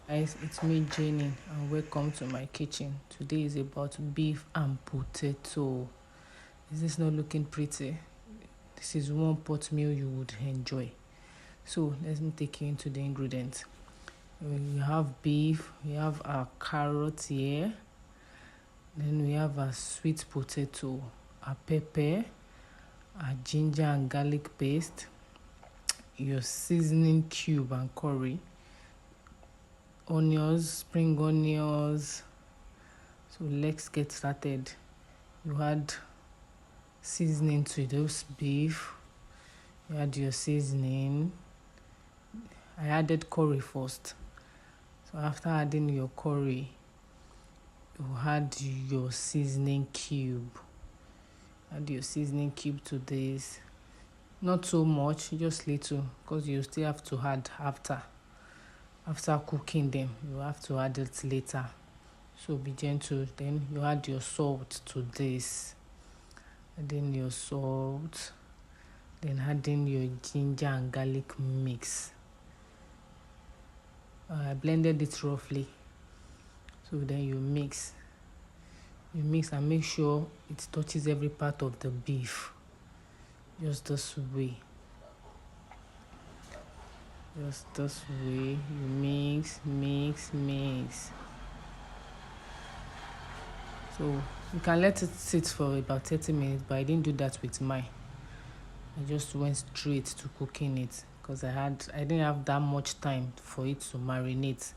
Guys, it's me Jenny and welcome to my kitchen. Today is about beef and potato. Is this not looking pretty? This is one pot meal you would enjoy. So let me take you into the ingredients. We have beef, we have our carrot here, then we have our sweet potato, our pepper, our ginger and garlic paste, your seasoning cube and curry, onions, spring onions. So let's get started. You add seasoning to those beef. You add your seasoning. I added curry first. So after adding your curry, you add your seasoning cube. Add your seasoning cube to this. Not so much, just little, because you still have to add after cooking them. You have to add it later. So be gentle. Then you add your salt to this. Adding your salt. Then adding your ginger and garlic mix. I blended it roughly. So then you mix. You mix and make sure it touches every part of the beef. Just this way. Just this way. You mix. So you can let it sit for about 30 minutes, but I didn't do that with mine. I just went straight to cooking it because I didn't have that much time for it to marinate.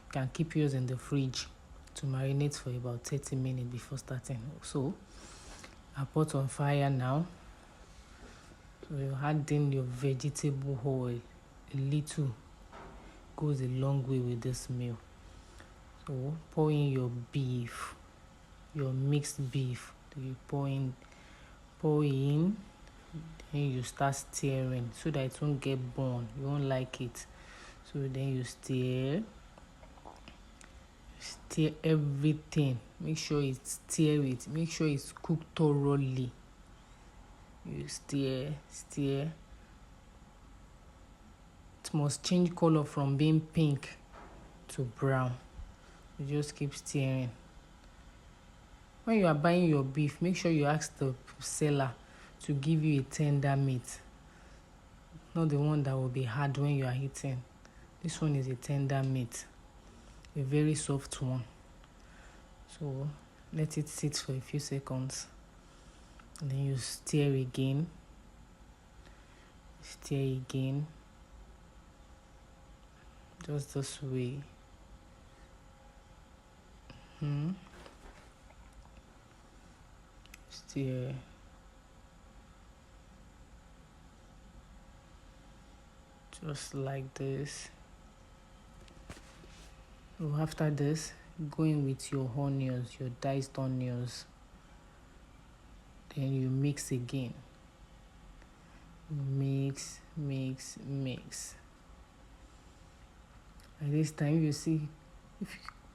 You can keep yours in the fridge to marinate for about 30 minutes before starting. So I put on fire now. So you add in your vegetable oil. A little goes a long way with this meal. So pour in your beef, your mixed beef. You pour in, then you start stirring so that it won't get burned. You won't like it. So then you stir everything. Make sure make sure it's cooked thoroughly. You stir. It must change color from being pink to brown. You just keep stirring. When you are buying your beef, make sure you ask the seller to give you a tender meat, not the one that will be hard when you are eating. This one is a tender meat, a very soft one. So let it sit for a few seconds. And then you stir again. Just this way. Stir. Just like this. So after this, go in with your onions, your diced onions. Then you mix again. Mix. At this time, you see,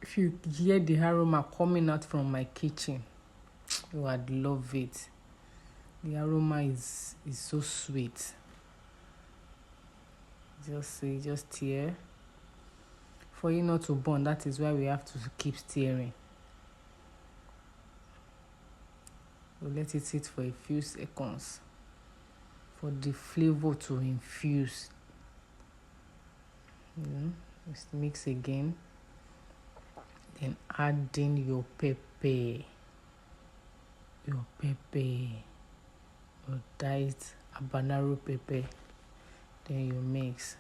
if you hear the aroma coming out from my kitchen, you would love it. The aroma is so sweet. Just stir. For you not to burn, that is why we have to keep stirring. We'll let it sit for a few seconds for the flavor to infuse. Just mix again. Then add in your pepper. Your diced habanero pepper. Then you mix.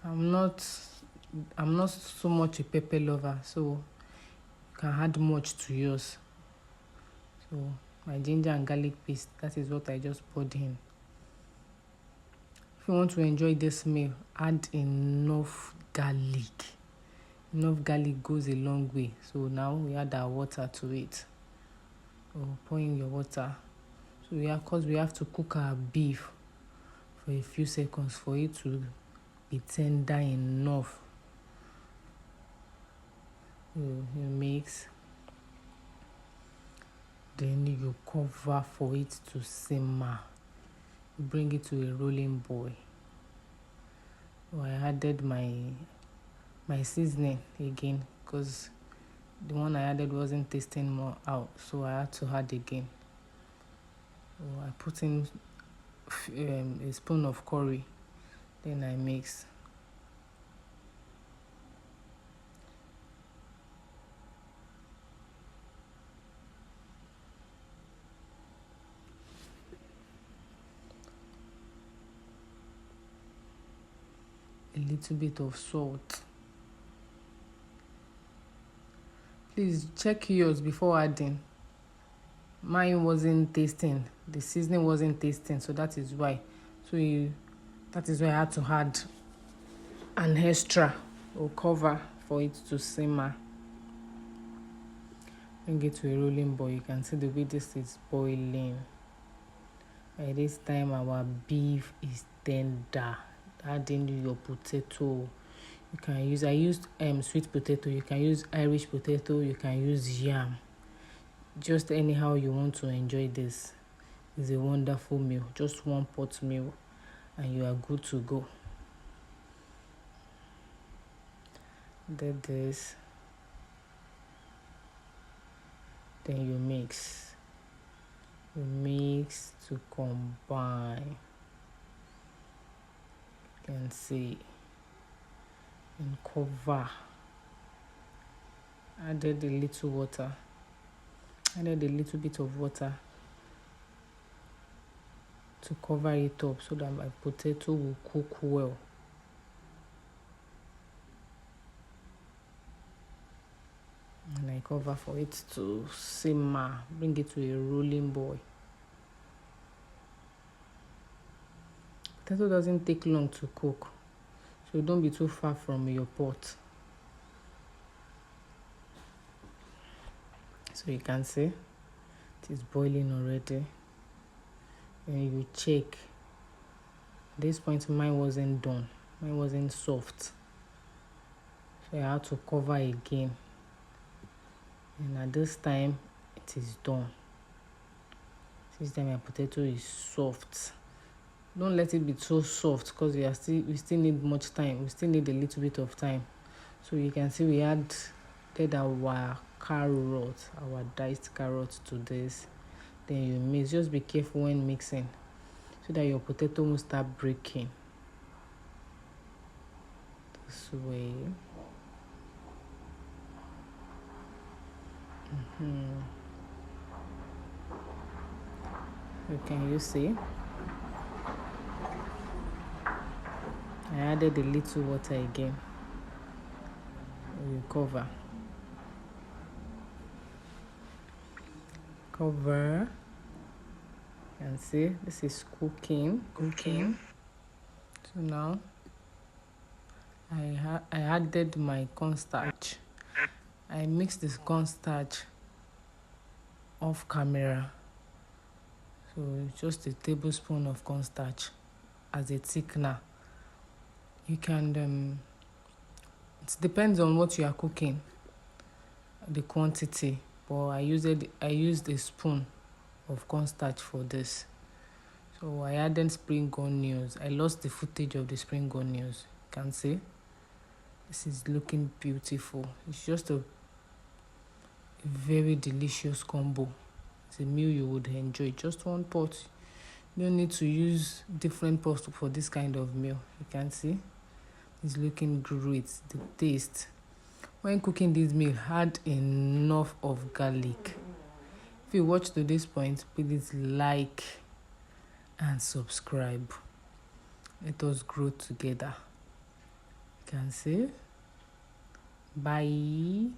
I'm not so much a pepper lover, so you can add much to yours. So my ginger and garlic paste, that is what I just poured in. If you want to enjoy this meal, add enough garlic. Enough garlic goes a long way. So now we add our water to it. So pour in your water. So because we have to cook our beef for a few seconds for it to be tender enough. You mix. Then you cover for it to simmer. You bring it to a rolling boil. So I added my seasoning again because the one I added wasn't tasting more out, so I had to add again. So I put in a spoon of curry, then I mix. A little bit of salt. Please check yours before adding. Mine wasn't tasting, the seasoning wasn't tasting, so that is why. That is why I had to add an extra or cover for it to simmer. Bring it to a rolling boil. You can see the way this is boiling. By this time our beef is tender. Add in your potato. You can use, I used sweet potato. You can use Irish potato. You can use yam. Just anyhow you want to enjoy this. It's a wonderful meal. Just one pot meal and you are good to go. Did this. Then you mix. You mix to combine. You can see. And cover. Added a little water. Added a little bit of water to cover it up so that my potato will cook well. And I cover for it to simmer. Bring it to a rolling boil. Potato doesn't take long to cook, so don't be too far from your pot. So you can see it is boiling already. Then you check. At this point mine wasn't done. Mine wasn't soft. So I had to cover again. And at this time it is done. This time my potato is soft. Don't let it be so soft because we still need much time. We still need a little bit of time. So you can see we added our carrot, our diced carrot to this. Then you mix. Just be careful when mixing so that your potato won't start breaking. This way. Can you see? I added a little water again. You cover. Cover. You can see this is cooking. So now I added my cornstarch. I mixed this cornstarch off camera. So just a tablespoon of cornstarch as a thickener. You can it depends on what you are cooking, the quantity, but I used a spoon of cornstarch for this. So I added spring onions. I lost the footage of the spring onions. You can see this is looking beautiful. It's just a very delicious combo. It's a meal you would enjoy. Just one pot. You don't need to use different pots for this kind of meal. You can see it's looking great. The taste. When cooking this meal, add enough of garlic. If you watch to this point, please like and subscribe. Let us grow together. You can see. Bye.